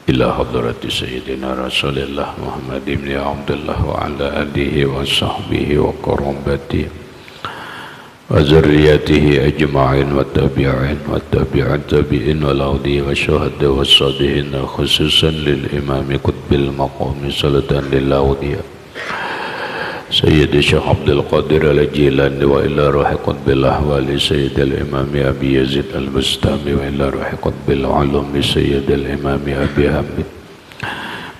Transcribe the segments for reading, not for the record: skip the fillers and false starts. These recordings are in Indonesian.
إلى حضرة سيدنا رسول الله محمد بن عبد الله وعلى آله وصحبه وقرابته وذريته أجمعين والتابعين والتابعين والأولياء والشهداء والصالحين خصوصا للإمام قطب المقام صلاة للأولياء سيد الشيخ عبد القادر الجيلاني وإلى روح قطب الأحوال سيد الإمام أبي يزيد البستامي وإلى روح قطب العلوم سيد الإمام أبي حمد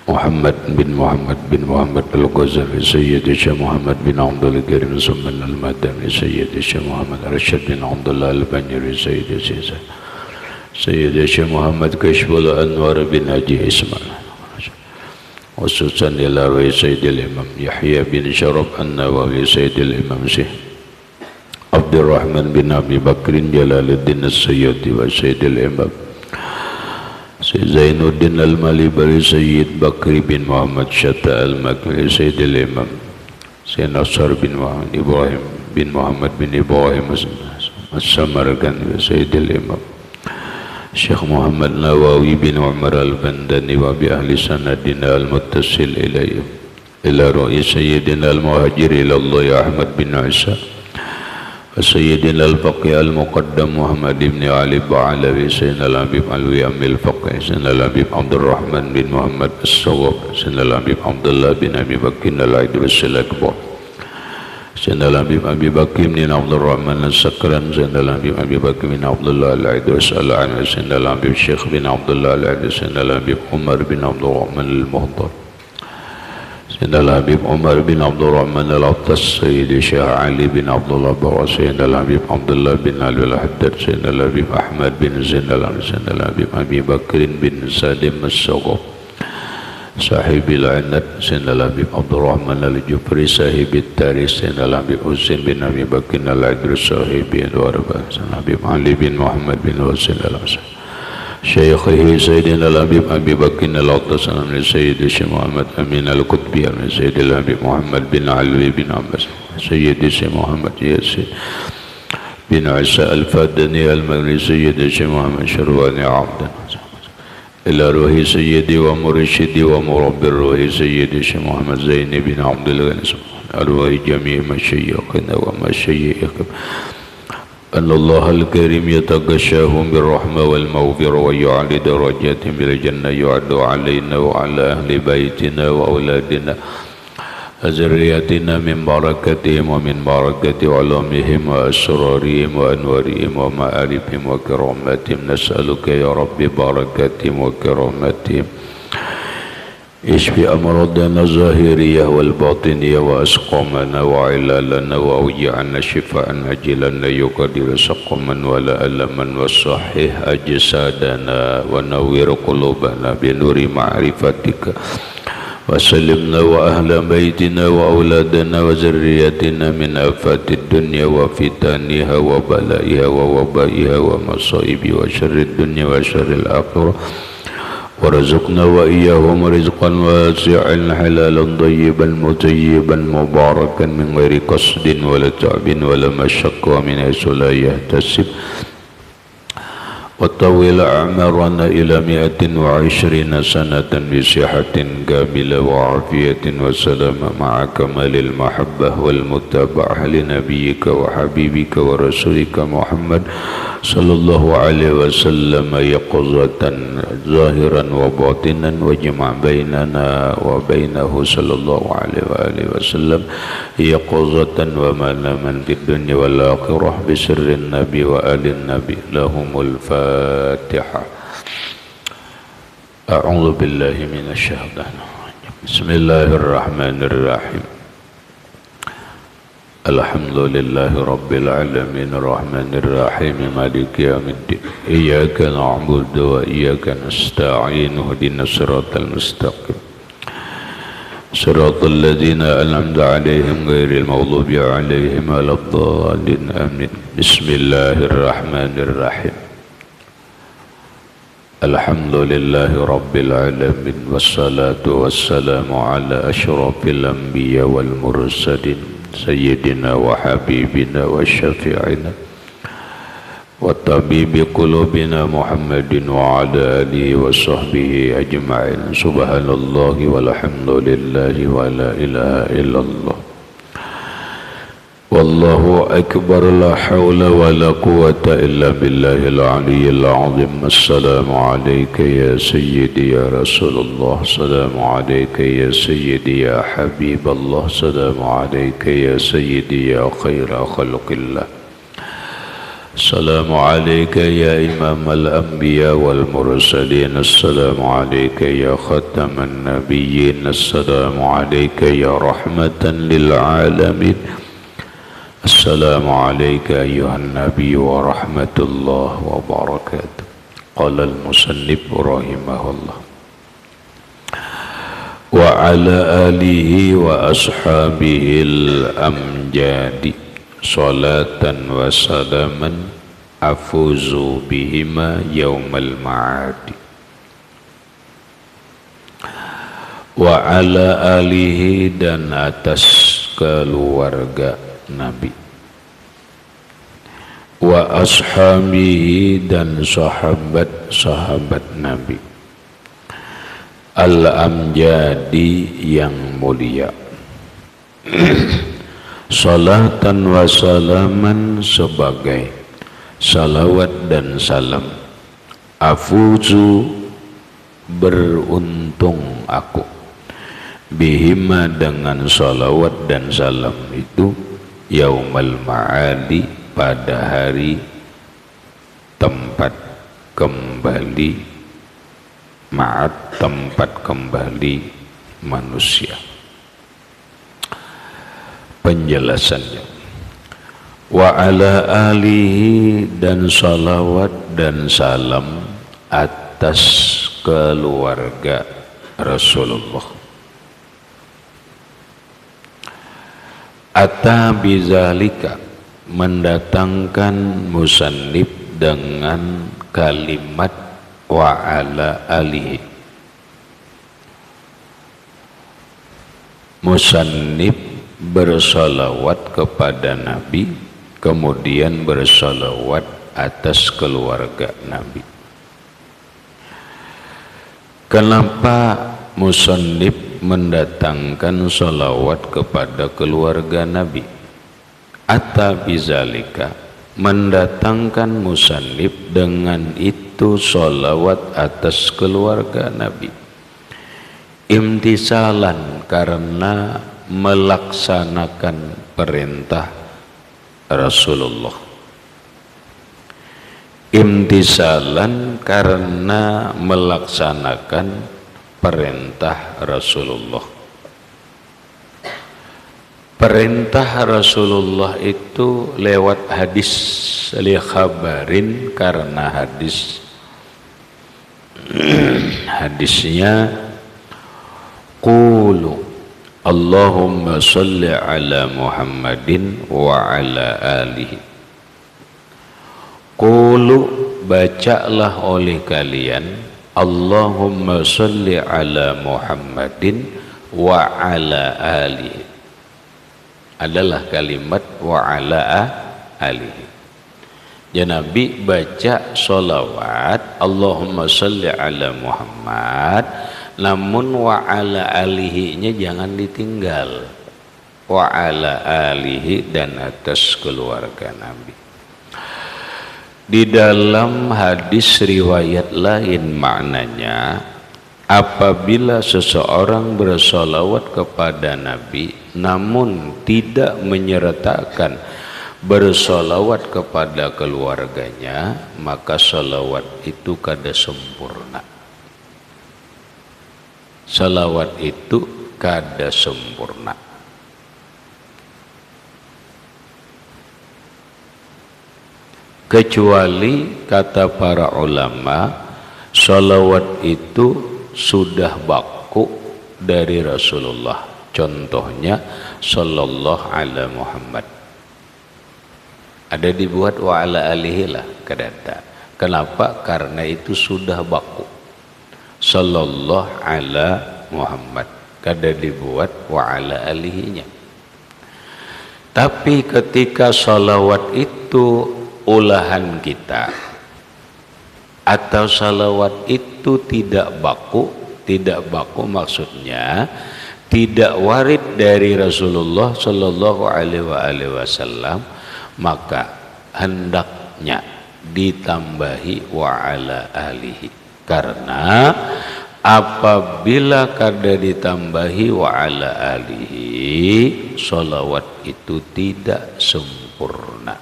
محمد بن محمد الغزالي سيد الشيخ محمد بن عبد الكريم سمن المدني سيد الشيخ محمد رشد بن عبد الله البنيري سيد الشيخ محمد كشف الأنوار بن حجي إسماعيل خصوصا إلى روي سيد الإمام يحيى بن شرف النووي سيد الإمام شيخ عبد الرحمن بن أبي بكر جلال الدين السيوطي وسيد الإمام سيد زين الدين المالبري سيد بكر بن محمد شتا المكي سيد الإمام سيد نصر بن محمد إبراهيم بن محمد بن إبراهيم السمرقندي سيد الإمام Syekh Muhammad Nawawi bin Umar al-Bandani wa bi ahli sanadina al-muttasil ilayhi ila ra'i sayyidina al-muhajir ila Allah Ahmad bin Isa wa sayyidina al-faqih al-muqaddam Muhammad ibn Ali Ba'alawi sayyidina al-habib alwi amil faqih sayyidina al-habib Abdurrahman bin Muhammad as-Sawab sayyidina al-habib Abdullah bin Abi Bakr al-Idris al-Akbar sayyidina al-habib Abi Bakr bin Abdurrahman as-Sakran sayyidina al-habib Abi Bakr bin Abdullah al-Idris al-Anwi sayyidina al-habib Syekh bin Abdullah al-Idris sayyidina al-habib Umar bin Abdurrahman al-Muhdar sayyidina al-habib Umar bin Abdurrahman al-Attas sayyidi Syekh Ali bin Abdullah Bawa sayyidina al-habib Abdullah bin Ali al-Haddad sayyidina al-habib Ahmad bin Zain al-Anwi sayyidina al-habib Abi Bakr bin Salim as-Sawab صاحب العنب سيدنا الحبيب عبد الرحمن الجبري صاحب التاريخ سيدنا الحبيب حسين بن أبي بكر العدري صاحب الوربة سيدنا الحبيب علي بن محمد بن وسيل الحسن شيخه سيدنا الحبيب أبي بكر العطاس سيد الشيخ محمد أمين القطبي سيد الحبيب محمد بن علوي بن عباس سيد الشيخ محمد ياسين بن عيسى الفادني المغربي سيد الشيخ محمد شرواني عبد إلى روحي سيدي ومرشدي ومربي الروحي سيدي الشيخ محمد زين بن عبد الغني أرواح جميع مشايخنا ومشايخكم أن الله الكريم يتغشاهم بالرحمة والمغفرة ويعلي درجاتهم بالجنة يعد علينا وعلى أهل بيتنا وأولادنا وذرياتنا من بركتهم ومن بركة علومهم وأسرارهم وأنوارهم ومعارفهم وكراماتهم نسألك يا رب بركاتهم وكراماتهم اشف أمراضنا الظاهرية والباطنية وأسقامنا وعلالنا وأوجعنا شفاء عاجلا لا يقدر سقما ولا ألما وصحح أجسادنا ونور قلوبنا بنور معرفتك وسلمنا وأهل بيتنا وأولادنا وذرياتنا من آفات الدنيا وفتنها وبلائها ووبائها ومصائب وشر الدنيا وشر الآخرة ورزقنا وإياهم رزقا واسعا حلالا طيبا مطيبا مباركا من غير قصد ولا تعب ولا مشقة ومن حيث لا يحتسب وطول أعمارنا إلى 120 سنة بصحة كاملة وعافية وسلامة مع كمال المحبة والمتابعة لنبيك وحبيبك ورسولك محمد صلى الله عليه وسلم يقظة ظاهرا وباطنا واجمع بيننا وبينه صلى الله عليه وآله وسلم يقظة ومناما في الدنيا والآخرة بسر النبي وآل النبي لهم الفاتحة. أعوذ بالله من الشيطان الرجيم. بسم الله الرحمن الرحيم. الحمد لله رب العالمين الرحمن الرحيم مالك يوم الدين إياك نعبد وإياك نستعين اهدنا الصراط المستقيم صراط الذين أنعمت عليهم غير المغضوب عليهم ولا الضالين آمين. بسم الله الرحمن الرحيم. الحمد لله رب العالمين والصلاة والسلام على أشرف الأنبياء والمرسلين سيدنا وحبيبنا وشفيعنا وطبيب قلوبنا محمد وعلى آله وصحبه أجمعين. سبحان الله والحمد لله ولا إله إلا الله والله أكبر. لا حول ولا قوة إلا بالله العلي العظيم. السلام عليك يا سيدي يا رسول الله. السلام عليك يا سيدي يا حبيب الله. السلام عليك يا سيدي يا خير خلق الله. السلام عليك يا إمام الأنبياء والمرسلين. السلام عليك يا ختم النبيين. السلام عليك يا رحمة للعالمين. السلام عليك أيها النبي ورحمة الله وبركاته. قال المصنف رحمه الله وعلى آله وأصحابه الأمجاد صلاة وسلاما أفوز بهما يوم المعاد. وعلى آله dan atas keluarga Nabi, wa ashabihi dan sahabat-sahabat Nabi, al-amjadi yang mulia, salatan wa salaman sebagai salawat dan salam, afuzu beruntung aku, bihima dengan salawat dan salam itu, yaumal ma'adi pada hari tempat kembali, ma'ad tempat kembali manusia. Penjelasannya, wa ala alihi dan salawat dan salam atas keluarga Rasulullah. Ata bizalika mendatangkan musannif dengan kalimat wa ala alihi. Musannif bersalawat kepada Nabi, kemudian bersalawat atas keluarga Nabi. Kenapa musannif mendatangkan salawat kepada keluarga Nabi? Atta bizalika, mendatangkan musannif dengan itu salawat atas keluarga Nabi, imtisalan karena melaksanakan perintah Rasulullah, imtisalan karena melaksanakan perintah Rasulullah. Perintah Rasulullah itu lewat hadis, li khabarin karena hadis. Hadisnya qulu Allahumma salli ala Muhammadin wa ala alihi. Qulu bacalah oleh kalian Allahumma salli ala Muhammadin wa ala alihi, adalah kalimat wa ala alihi. Ya Nabi baca salawat Allahumma salli ala Muhammad, namun wa ala alihi nya jangan ditinggal, wa ala alihi dan atas keluarga Nabi. Di dalam hadis riwayat lain maknanya, apabila seseorang bersalawat kepada Nabi namun tidak menyertakan bersalawat kepada keluarganya, maka salawat itu kada sempurna. Salawat itu kada sempurna. Kecuali kata para ulama, salawat itu sudah baku dari Rasulullah. Contohnya sallallahu ala Muhammad, ada dibuat wa ala alihi lah, kadata. Kenapa? Karena itu sudah baku. Sallallahu ala Muhammad, kada dibuat wa ala alihinya. Tapi ketika salawat itu ulahan kita atau salawat itu tidak baku maksudnya tidak warid dari Rasulullah Shallallahu Alaihi Wasallam, maka hendaknya ditambahi wa ala alihi, karena apabila kada ditambahi wa ala alihi, salawat itu tidak sempurna.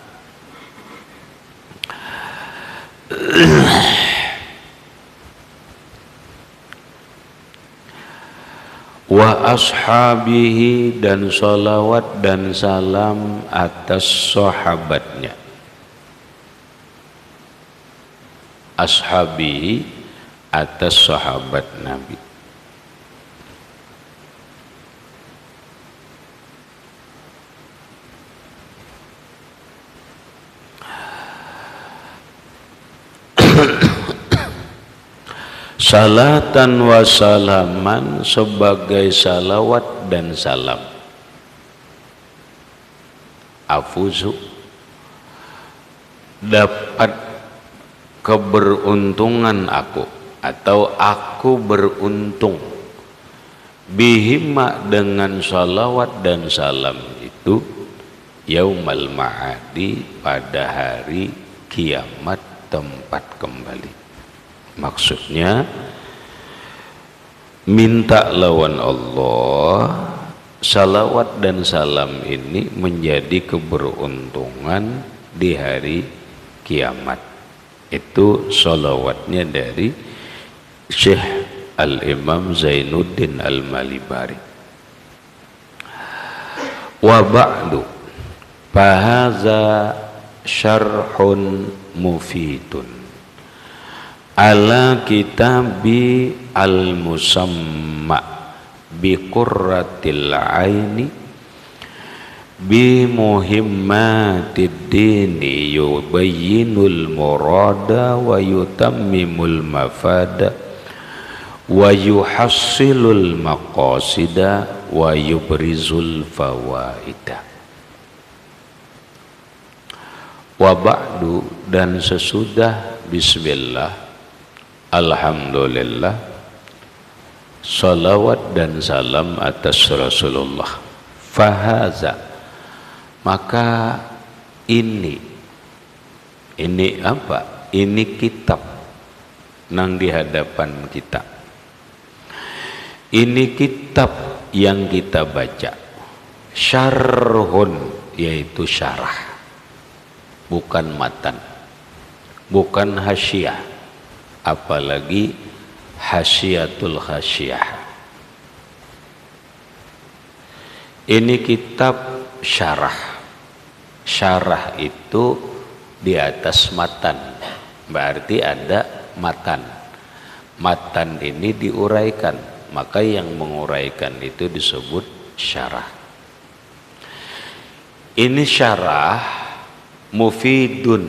Wa ashabihi, dan salawat dan salam atas sahabatnya. Ashabihi, atas sahabat Nabi. Salatan wa salaman, sebagai salawat dan salam. Afuzu, dapat keberuntungan aku, atau aku beruntung, bihima, dengan salawat dan salam itu, yaumal ma'adi, pada hari kiamat tempat kembali. Maksudnya minta lawan Allah, salawat dan salam ini menjadi keberuntungan di hari kiamat. Itu salawatnya dari Syekh Al-Imam Zainuddin Al-Malibari. Wa ba'du, fahaza syarhun mufidun ala kitabi al-musamma bi qurratil aini bi muhimmatid dini yubayyinul murada wa yutammimul mafada wa yuhassilul maqasida wa yubrizul fawaida. Wa ba'du, dan sesudah bismillah, alhamdulillah, salawat dan salam atas Rasulullah. Fahaza, maka ini apa? Ini kitab nang di hadapan kita. Ini kitab yang kita baca. Syarhun, yaitu syarah, bukan matan, bukan hasyiah, apalagi hasyiatul hasyiah. Ini kitab syarah. Syarah itu di atas matan, berarti ada matan. Matan ini diuraikan, maka yang menguraikan itu disebut syarah. Ini syarah mufidun,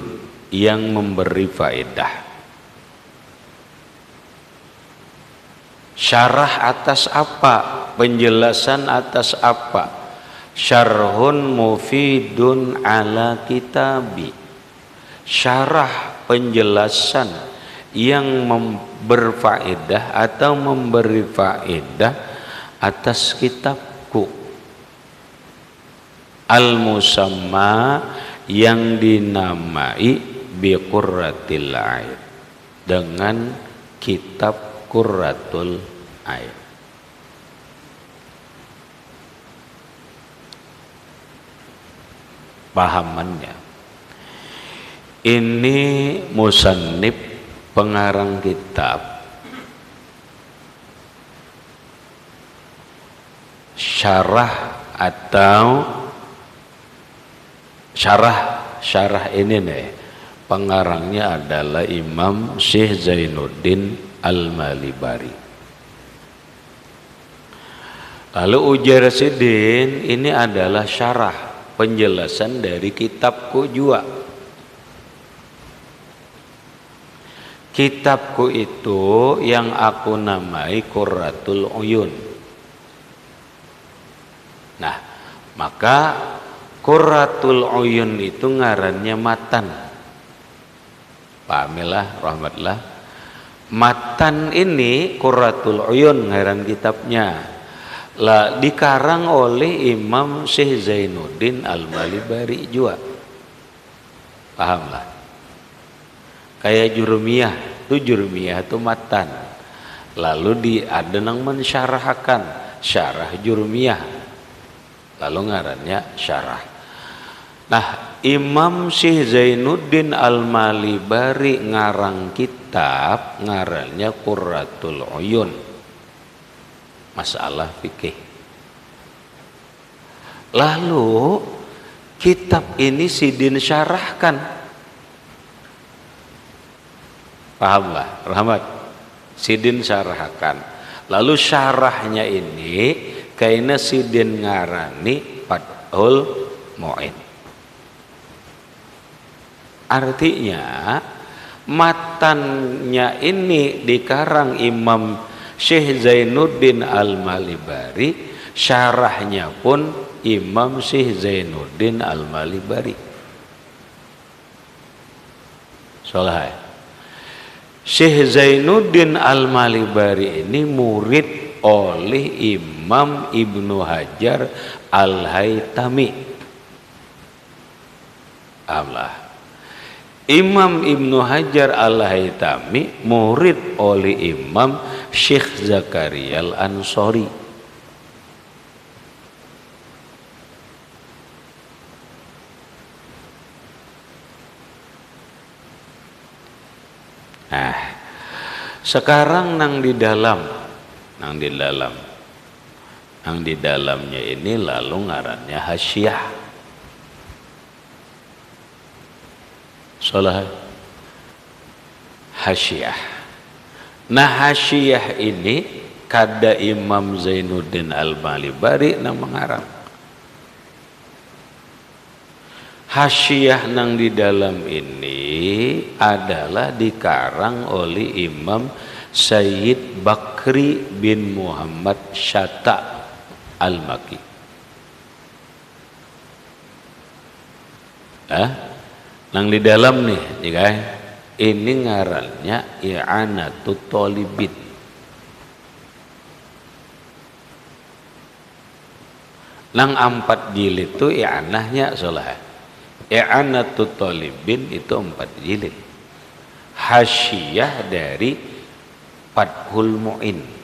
yang memberi faedah. Syarah atas apa? Penjelasan atas apa? Syarhun mufidun ala kitabi. Syarah, penjelasan yang berfaedah atau memberi faedah atas kitabku. Al-musamma, yang dinamai bi qurratil ain, dengan kitab Qurratul Ain. Pahamannya, ini musannif, pengarang kitab, syarah atau syarah ini nih, pengarangnya adalah Imam Syekh Zainuddin Al-Malibari. Lalu ujar Sidin, ini adalah syarah, penjelasan dari kitabku juga. Kitabku itu yang aku namai Qurratul Uyun. Nah, maka Qurratul Uyun itu ngarannya matan, Pahamilah rahmatlah. Matan ini Qurratul Uyun ngaran kitabnya. Lah dikarang oleh Imam Syekh Zainuddin Al-Malibari juga. Pahamlah. Kayak Jurumiyah, itu matan. Lalu ada yang mensyarahkan syarah Jurumiyah. Lalu ngarannya syarah. Nah, Imam Syekh Zainuddin Al-Malibari ngarang kitab ngarannya Qurratul Uyun. Masalah fikih. Lalu kitab ini sidin syarahkan. Pahamlah, rahmat. Sidin syarahkan. Lalu syarahnya ini kayaknya sidin ngarani Fathul Mu'in. Artinya matannya ini dikarang Imam Syekh Zainuddin Al-Malibari, syarahnya pun Imam Syekh Zainuddin Al-Malibari. Soalnya Syekh Zainuddin Al-Malibari ini murid oleh Imam Ibnu Hajar Al-Haytami. Allah. Imam Ibnu Hajar Al-Haytami murid oleh Imam Syekh Zakaria Al-Ansori. Nah, sekarang nang di dalamnya ini lalu ngarannya hasyiah. Salah hasyiah. Nah, hasyiah ini kada Imam Zainuddin Al-Malibari nang mengarang. Hasyiah nang di dalam ini adalah dikarang oleh Imam Sayyid Bakri bin Muhammad Syatta Al-Maki. Nang di dalam nih, guys, ini ngarannya I'anatut Thalibin. Nang 4 jilid itu i'anahnya salah. I'anatut Thalibin itu 4 jilid. Hasyiah dari Fathul Mu'in.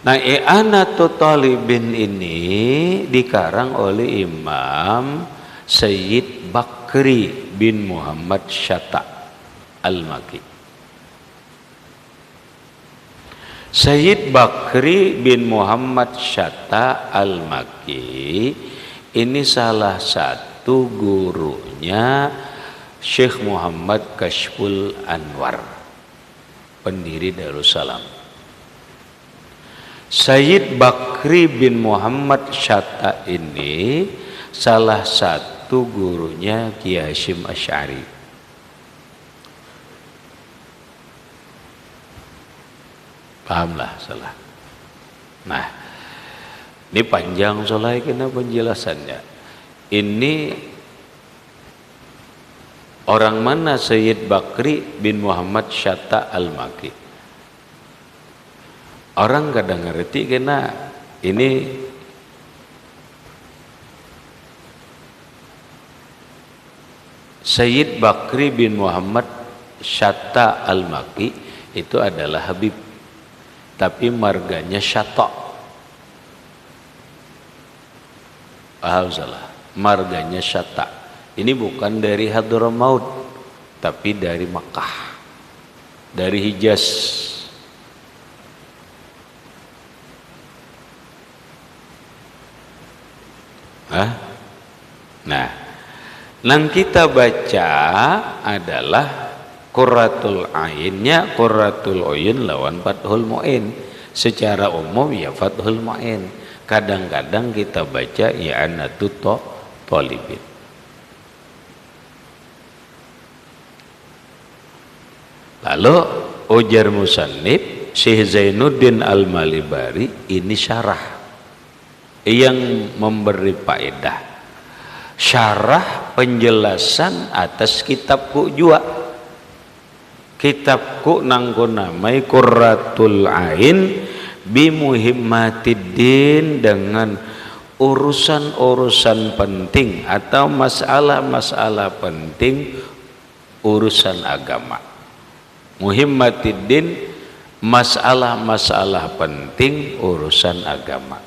Nah, I'anatut Thalibin ini dikarang oleh Imam Sayyid Bakri bin Muhammad Syatta Al-Maki. Sayyid Bakri bin Muhammad Syatta Al-Maki ini salah satu gurunya Syekh Muhammad Kashful Anwar, pendiri Darussalam. Sayyid Bakri bin Muhammad Syatta ini salah satu gurunya Kiai Hasyim Asy'ari. Pahamlah salah. Nah, ini panjang soalnya kena penjelasannya. Ini orang mana Sayyid Bakri bin Muhammad Syatta Al-Maki? Orang kadang ngerti kena ini Sayyid Bakri bin Muhammad Syatta Al-Maki itu adalah Habib, tapi marganya Syatta. Salah, marganya Syatta. Ini bukan dari Hadramaut, tapi dari Makkah, dari Hijaz. Nah, nang kita baca adalah Qurratul Ainnya Qurratul Uyun lawan Fathul Mu'in. Secara umum ya Fathul Mu'in. Kadang-kadang kita baca I'anatut Thalibin. Lalu ujar musannif Syekh Zainuddin Al-Malibari ini syarah. yang memberi faedah. Syarah penjelasan atas kitabku jua. Kitabku nangko namai Qurratul Ain bimuhimmatiddin, dengan urusan-urusan penting atau masalah-masalah penting urusan agama. Muhimmatiddin, masalah-masalah penting urusan agama.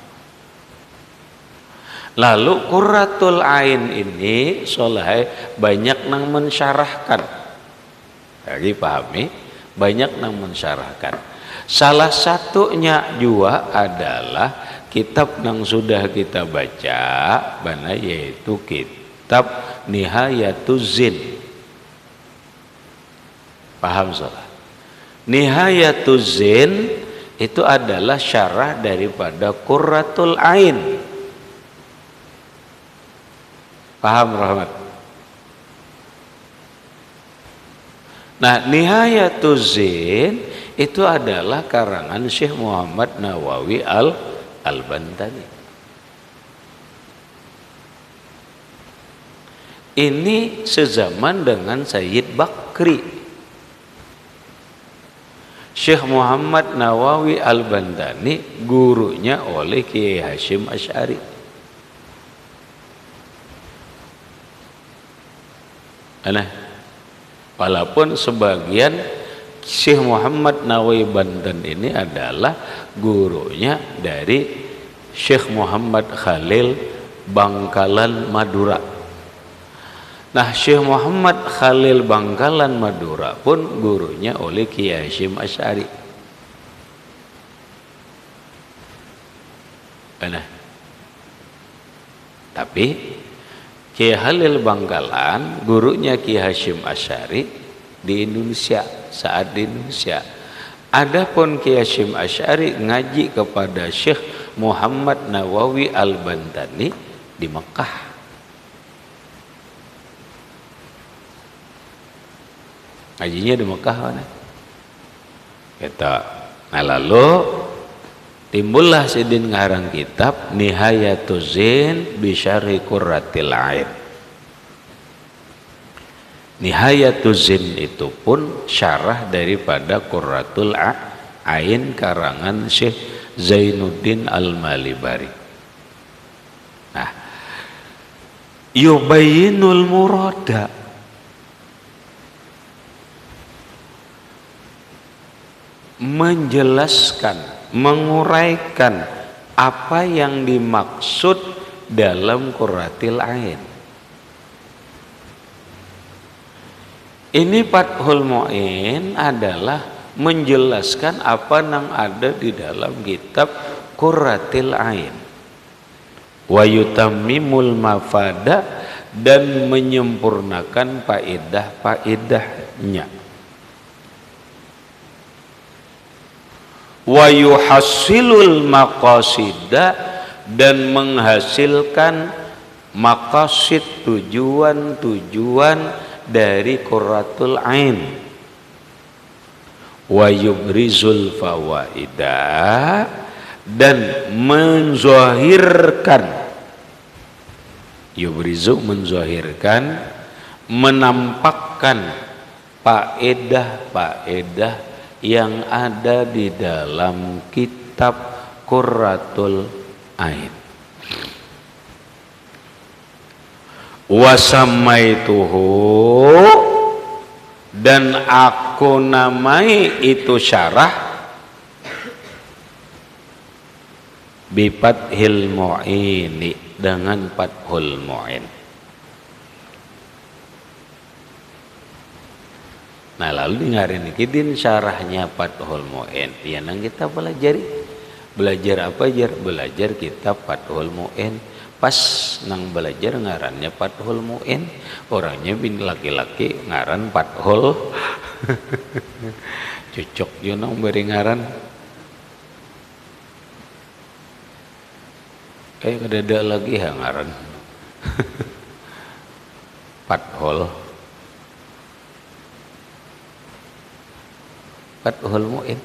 Lalu Qurratul Ain ini soleh banyak nang mensyarahkan. Lagi pahami? Banyak nang mensyarahkan. Salah satunya juga adalah kitab yang sudah kita baca, mana yaitu kitab Nihayatuz Zin. Paham salah? Nihayatuz Zin itu adalah syarah daripada Qurratul Ain. Paham Rahmat? Nah, Nihayatuz Zin itu adalah karangan Syekh Muhammad Nawawi Al-Bantani. Ini sezaman dengan Sayyid Bakri. Syekh Muhammad Nawawi Al-Bantani gurunya oleh Kiai Hasyim Asy'ari. Nah, walaupun sebagian Syekh Muhammad Nawawi Banten ini adalah gurunya dari Syekh Muhammad Khalil Bangkalan Madura. Nah, Syekh Muhammad Khalil Bangkalan Madura pun gurunya oleh Kiai Hasyim Asy'ari. Nah, tapi Kiai Khalil Bangkalan gurunya Kiai Hasyim Asy'ari di Indonesia, saat di Indonesia. Adapun Kiai Hasyim Asy'ari ngaji kepada Syekh Muhammad Nawawi Al-Bantani di Mekah. Ngajinya di Mekah mana? Kita. Nah, lalu timbullah sidin ngarang kitab Nihayatuz Zin bi Syarhi Qurratil Ain. Nihayatuz Zin itu pun syarah daripada Qurratul Ain karangan Syekh Zainuddin Al-Malibari. Nah, yubayyinul murada, menjelaskan, menguraikan apa yang dimaksud dalam Qurratil Ain. Ini Fathul Mu'in adalah menjelaskan apa yang ada di dalam kitab Qurratil Ain. Wa yutammimul mafada, dan menyempurnakan faedah-faedahnya. Wa yuhassilul maqasida, dan menghasilkan maqasid, tujuan-tujuan dari Qurratul Ain. Wa yubrizul fawaida, dan menzahirkan, yubrizu menzahirkan, menampakkan faedah-faedah yang ada di dalam kitab Qurratul Ain. Wasamaituhu, dan aku namai itu syarah bi Fathil Mu'ini, dengan Fathul Mu'in. Nah, lalu dengarin kidin syarahnya Fathul Mu'in. Ya, nang kita belajar apa aja? Belajar kitab Fathul Mu'in. Pas nang belajar ngarannya Fathul Mu'in, orangnya bin laki-laki ngaran Fathul. Cocok yo nang beri ngaran. Ada lagi ya ngaran. Fathul. Fathul Mu'in.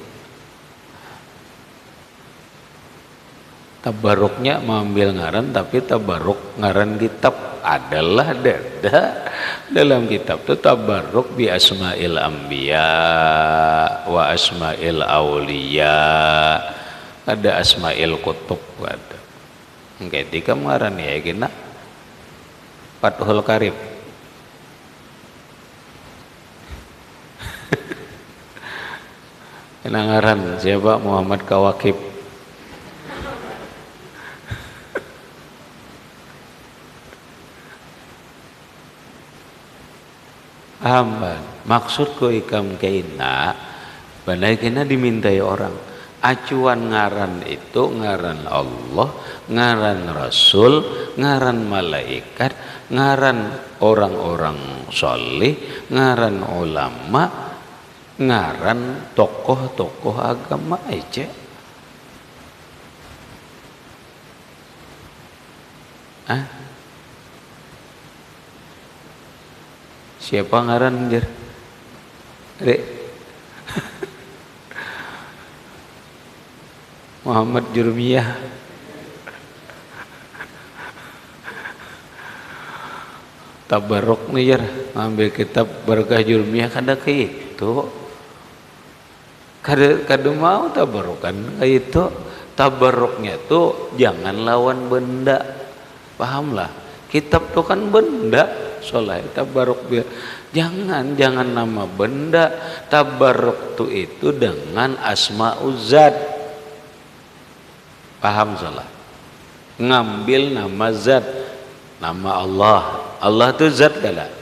Tabarruknya mengambil ngaran, tapi tabarruk ngaran kitab adalah dada dalam kitab itu tabarruk bi asma'il anbiya wa asma'il auliya, ada asma'il kutub ada. Ketika ngaran ya gina Fathul Karib. Ngaran siapa? Muhammad Kawakib. Aman. Maksudku ikam kaina, bandai kena dimintai orang. Acuan ngaran itu ngaran Allah, ngaran Rasul, ngaran malaikat, ngaran orang-orang soleh, ngaran ulama, ngaran tokoh-tokoh agama aja. Siapa ngaran jer? Dek. Muhammad Jurmiyah. Tabarruk nih jer, ngambil kitab Barakah Jurmiyah kada kayak itu. Kada mau tabarrukan kayak itu. Tabarruknya tuh jangan lawan benda. Pahamlah? Kitab tuh kan benda. Soleh tabarruk biar jangan nama benda. Tabarruk itu dengan asmauzat. Paham salah? Ngambil nama zat, nama Allah. Allah itu zat kada?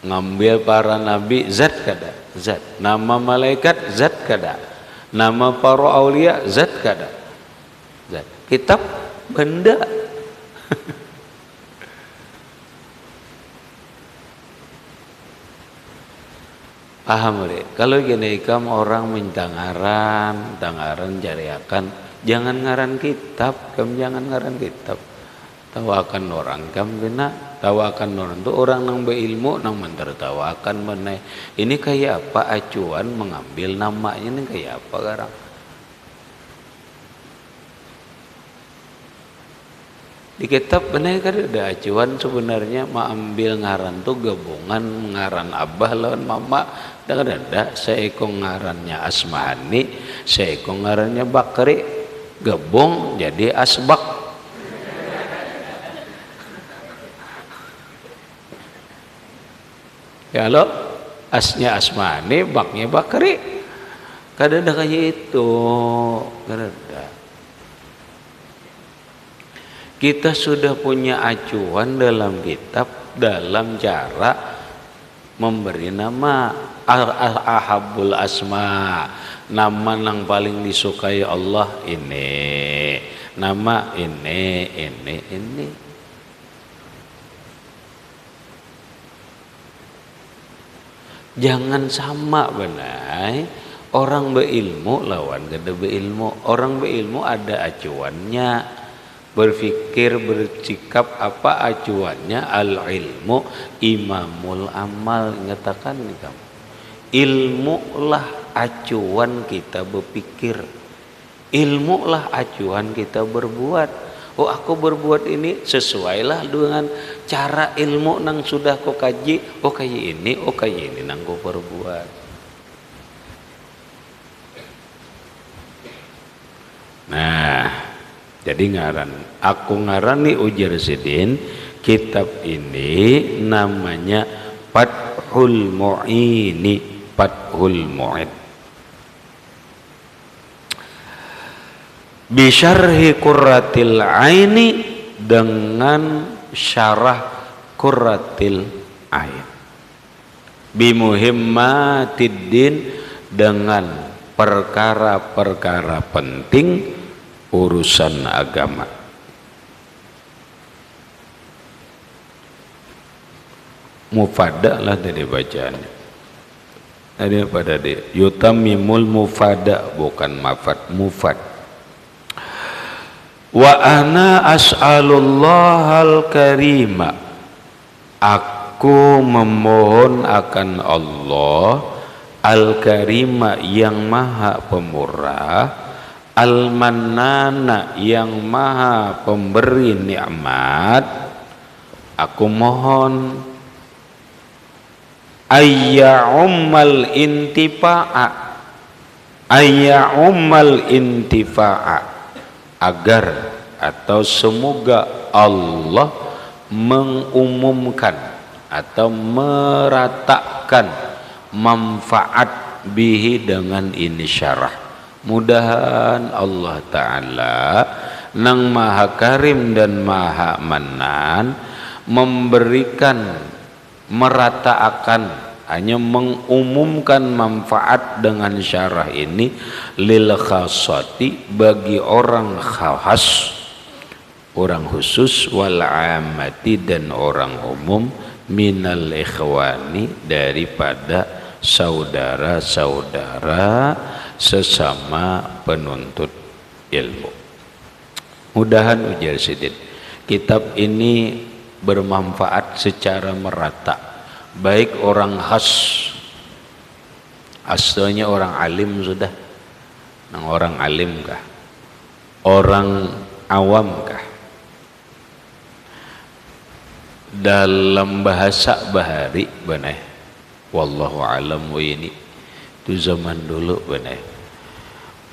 Ngambil para nabi zat kada? Zat. Nama malaikat zat kada? Nama para aulia zat kada? Zat. Kitab benda. Paham deh. Kalau gini ikam orang minta ngaran cariakan, jangan ngaran kitab, kamu jangan ngaran kitab. Tawakan orang kamu kena, tawakan orang tuh orang nang berilmu nang mentertawakan mana. Ini kayak apa acuan mengambil namanya ini kayak apa sekarang? Di kitab benar kan ada acuan sebenarnya mengambil ngaran tuh gabungan ngaran abah lawan mama. Dan ada seekor ngarannya Asmani, seekor ngarannya Bakri, gabung jadi Asbak. Ya lo, asnya Asmani, baknya Bakri. Kada ada kayak itu, kada ada. Kita sudah punya acuan dalam kitab dalam cara memberi nama. Ahabul asma, nama yang paling disukai Allah ini, nama ini. Jangan sama benai orang berilmu lawan kada berilmu. Orang berilmu ada acuannya. Berpikir, bersikap apa acuannya? Al ilmu imamul amal. Ngatakan nih kamu, ilmu lah acuan kita berpikir, ilmu lah acuan kita berbuat. Oh aku berbuat ini sesuailah dengan cara ilmu nang sudah kau kaji. Oh kayak ini nang kau perbuat. Nah, jadi aku ngarani ujar sidin kitab ini namanya Fathul Mu'ini, Fathul Mu'in. Bisyarhi Qurratil Aini, dengan syarah Qurratil Ain. Bimuhimmatiddin, dengan perkara-perkara penting urusan agama. Mufada lah dari bacaannya. Daripada dia yutamimul mufada, bukan mafad, mufad. Wa ana as'alullahal karima, aku memohon akan Allah al-karima yang maha pemurah, Al-Mannana yang maha pemberi nikmat, aku mohon ayya'ummal intifa'a agar atau semoga Allah mengumumkan atau meratakan manfaat bihi dengan ini syarah. Mudahan Allah Ta'ala nang maha karim dan maha manan memberikan, meratakan, hanya mengumumkan manfaat dengan syarah ini lil khassati bagi orang khas, orang khusus, wal amati dan orang umum, minal ikhwani daripada saudara-saudara sesama penuntut ilmu. Mudahan ujar Sidin kitab ini bermanfaat secara merata, baik orang khas, asalnya orang alim sudah, orang alim kah, orang awam kah, dalam bahasa bahari benar, wallahu alam. Ini itu zaman dulu benar,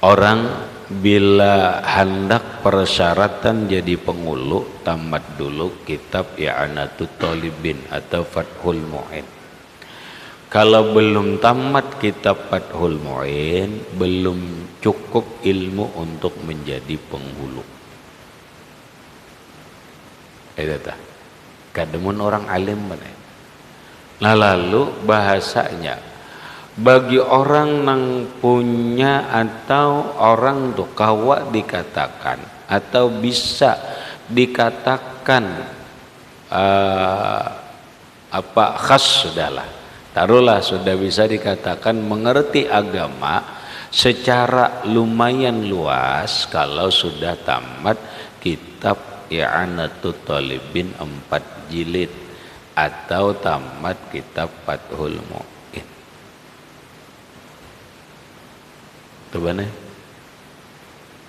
orang bila hendak persyaratan jadi pengulu tamat dulu kitab I'anatut Talibin atau Fathul Mu'in. Kalau belum tamat kitab Fathul Mu'in, belum cukup ilmu untuk menjadi penghulu. Itu kademun orang alim benar. Nah lalu bahasanya bagi orang yang punya atau orang tuh kawa dikatakan atau bisa dikatakan apa khas sudahlah, taruhlah sudah bisa dikatakan mengerti agama secara lumayan luas kalau sudah tamat kitab I'anatut Talibin 4 jilid atau tamat kitab Fathul Mu'in.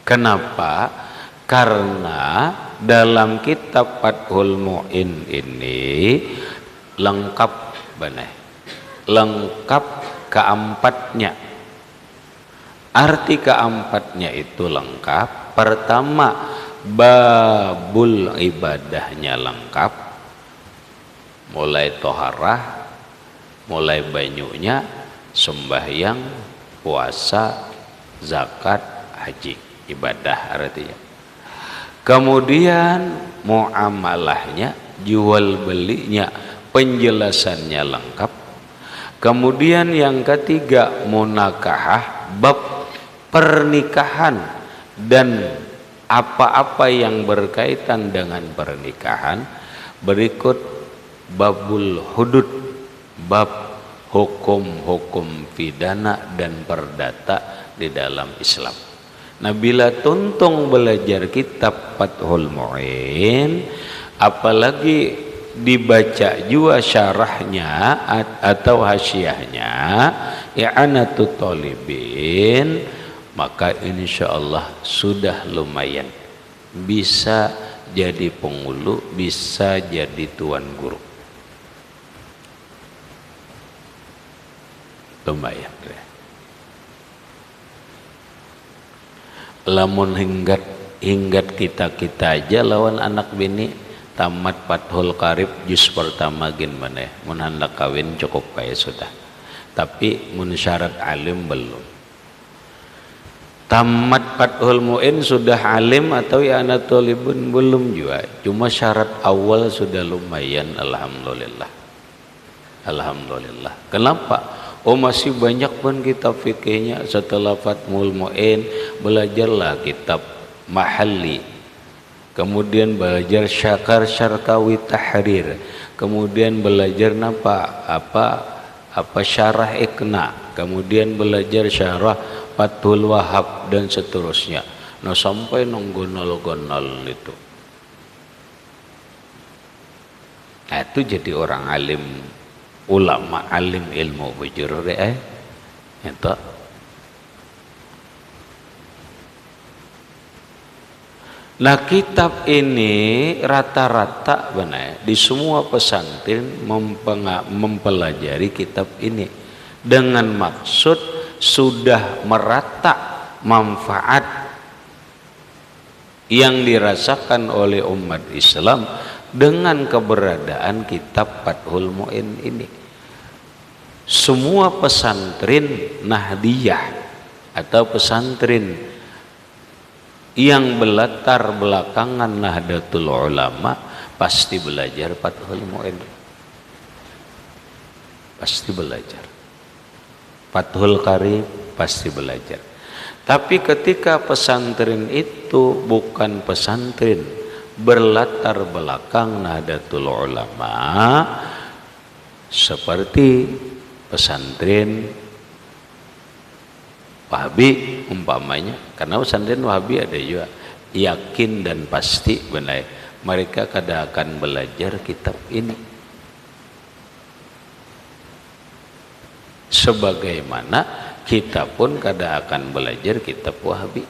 Kenapa? Karena dalam kitab Fathul Mu'in ini lengkap benar, lengkap keempatnya. Arti keempatnya itu lengkap. Pertama, babul ibadahnya lengkap, mulai toharah, mulai banyunya, sembahyang, puasa, zakat, haji, ibadah artinya. Kemudian muamalahnya, jual belinya, penjelasannya lengkap. Kemudian yang ketiga munakahah, bab pernikahan dan apa-apa yang berkaitan dengan pernikahan. Berikut babul hudud, bab hukum-hukum pidana dan perdata di dalam Islam. Nah bila tuntung belajar kitab Fathul Mu'in, apalagi dibaca juga syarahnya atau hasyiahnya I'anatut Talibin, maka insyaallah sudah lumayan bisa jadi penghulu, bisa jadi tuan guru. Lumayan. Lamun hinggat kita aja lawan anak bini tamat Fathul Qarib juz pertama gin maneh, mun hendak kawin cukup kaya sudah. Tapi mun syarat alim belum. Tamat Fathul Mu'in sudah alim atau I'anatut Talibin belum juga. Cuma syarat awal sudah lumayan, alhamdulillah. Alhamdulillah. Kenapa? Oh masih banyak pun kitab fikihnya. Setelah Fathul Mu'in belajarlah kitab Mahalli, kemudian belajar Syakar Syarkawi Tahrir, kemudian belajar apa syarah Iqna, kemudian belajar syarah Fathul Wahab dan seterusnya. Nah sampai nonggonol-gonol itu. Nah, itu jadi orang alim, ulama alim ilmu bujur itu. Nah, kitab ini rata-rata benar di semua pesantren mempelajari kitab ini dengan maksud sudah merata manfaat yang dirasakan oleh umat Islam dengan keberadaan kitab Fathul Mu'in ini. Semua pesantren Nahdiyah atau pesantren yang berlatar belakangan Nahdlatul Ulama pasti belajar Fathul Mu'in, pasti belajar Fathul Qarib, pasti belajar. Tapi ketika pesantren itu bukan pesantren berlatar belakang Nahdlatul Ulama seperti pesantren Wahabi umpamanya, karena pesantren Wahabi ada juga, yakin dan pasti benar mereka kada akan belajar kitab ini. Sebagaimana kita pun kada akan belajar kitab Wahabi.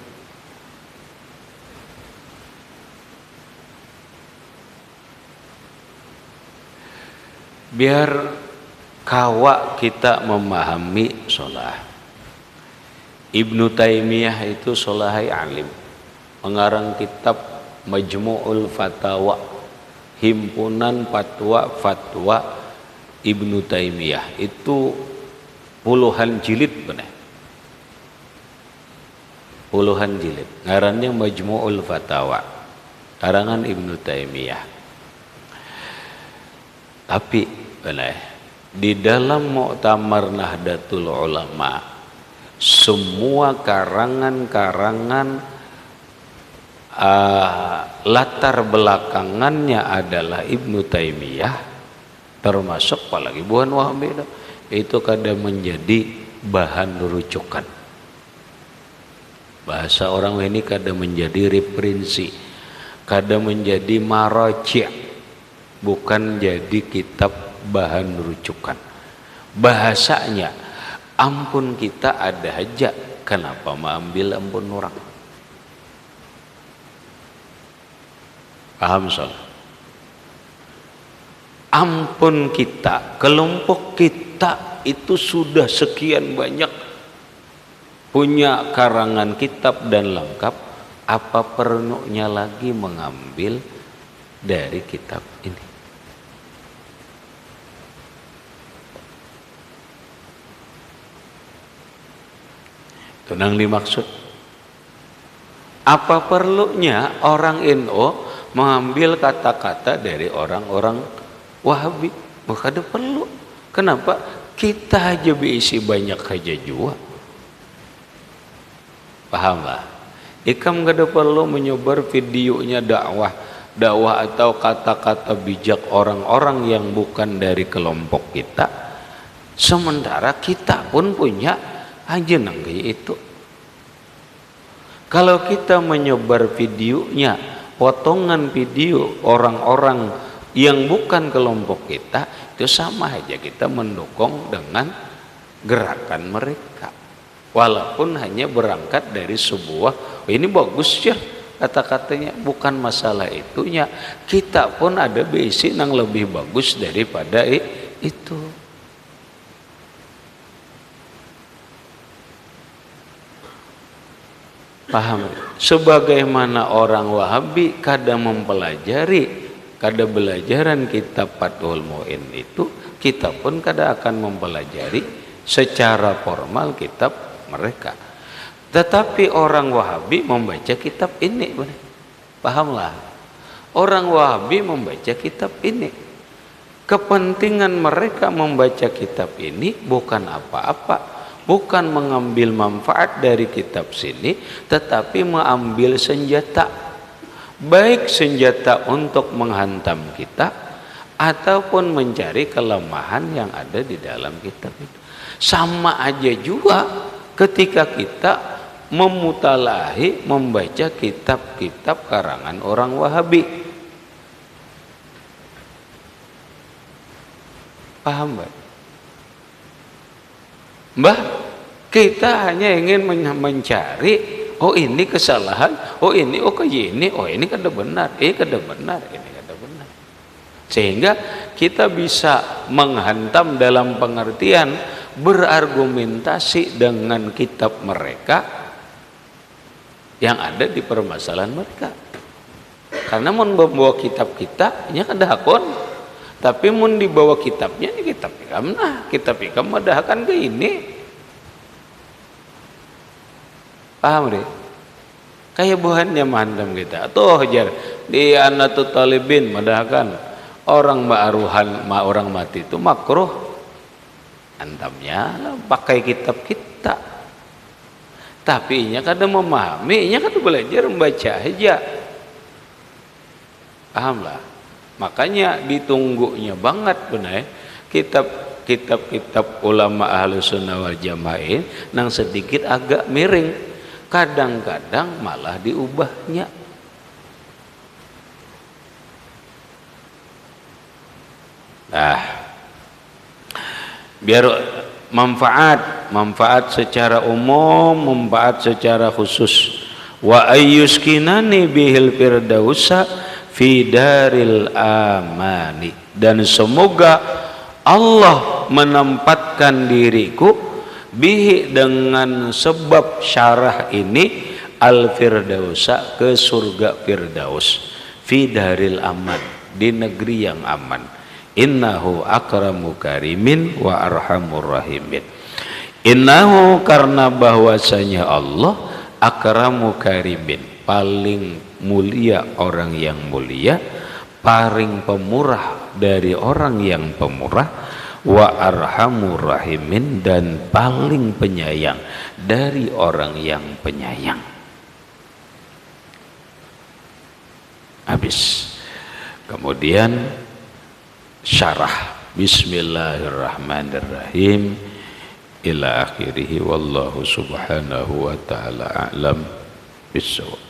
Biar kawa kita memahami sholat. Ibnu Taimiyah itu solahai alim, mengarang kitab Majmu'ul Fatawa, himpunan fatwa Ibnu Taimiyah, itu puluhan jilid benar, puluhan jilid, ngarannya Majmu'ul Fatawa, karangan Ibnu Taimiyah. Tapi benar, di dalam Muktamar Nahdlatul Ulama semua karangan-karangan latar belakangannya adalah Ibnu Taimiyah, termasuk apalagi bukan Wahabi itu kadang menjadi bahan rujukan. Bahasa orang ini kadang menjadi referensi, kadang menjadi maraji', bukan jadi kitab bahan rujukan. Bahasanya ampun kita ada aja, kenapa mengambil ampun orang? Paham soal? Ampun kita, kelompok kita itu sudah sekian banyak punya karangan kitab dan lengkap, apa perlunya lagi mengambil dari kitab ini? Itu yang dimaksud. Apa perlunya orang NU mengambil kata-kata dari orang-orang Wahabi? Maka ada perlu. Kenapa? Kita aja berisi banyak aja jua. Paham lah? Ikam gak ada perlu menyebar videonya dakwah atau kata-kata bijak orang-orang yang bukan dari kelompok kita. Sementara kita pun punya aja kayak itu. Kalau kita menyebar videonya, potongan video orang-orang yang bukan kelompok kita, itu sama aja kita mendukung dengan gerakan mereka. Walaupun hanya berangkat dari sebuah, oh ini bagus ya kata-katanya, bukan masalah itunya. Kita pun ada basic yang lebih bagus daripada itu. Paham? Sebagaimana orang Wahabi kadang mempelajari, kadang belajaran kitab Fathul Mu'in itu, kita pun kadang akan mempelajari secara formal kitab mereka. Tetapi orang Wahabi membaca kitab ini, pahamlah? Orang Wahabi membaca kitab ini. Kepentingan mereka membaca kitab ini bukan apa-apa, bukan mengambil manfaat dari kitab sini, tetapi mengambil senjata, baik senjata untuk menghantam kita ataupun mencari kelemahan yang ada di dalam kitab itu. Sama aja juga ketika kita memutalahi, membaca kitab-kitab karangan orang Wahabi. Paham, Mbak? Mbah, kita hanya ingin mencari oh ini kesalahan, oh ini ini kada benar, kada benar, ini kada benar. Sehingga kita bisa menghantam dalam pengertian berargumentasi dengan kitab mereka yang ada di permasalahan mereka. Karena mun membawa kitab kita, nya kada hakon. Tapi mun dibawa kitabnya, ini kitab ikam kitab ikam madahkan ke ini. Paham deh? Kayak buhannya mandam kita. Tuh jar di Anatut Talibin madahkan orang ma'aruhan orang mati itu makruh. Antamnya lah, pakai kitab kita. Tapi nya kada memahami, nya kada belajar membaca aja. Paham lah? Makanya ditunggunya banget benar kitab ulama ahli sunnah wal jamaah nang sedikit agak miring, kadang-kadang malah diubahnya. Nah, biar manfaat secara umum, manfaat secara khusus. Wa ayyuskinani bihil firdausa fi daril amani, dan semoga Allah menempatkan diriku bihi dengan sebab syarah ini al firdausa ke surga firdaus, fi daril aman, di negeri yang aman. Innahu akramu karimin wa arhamur rahimin. Innahu, karena bahwasanya Allah akramu karimin, paling mulia orang yang mulia, paling pemurah dari orang yang pemurah, wa arhamur rahimin, dan paling penyayang dari orang yang penyayang. Habis. Kemudian syarah bismillahirrahmanirrahim ila akhirih, wallahu subhanahu wa ta'ala a'lam bissawab.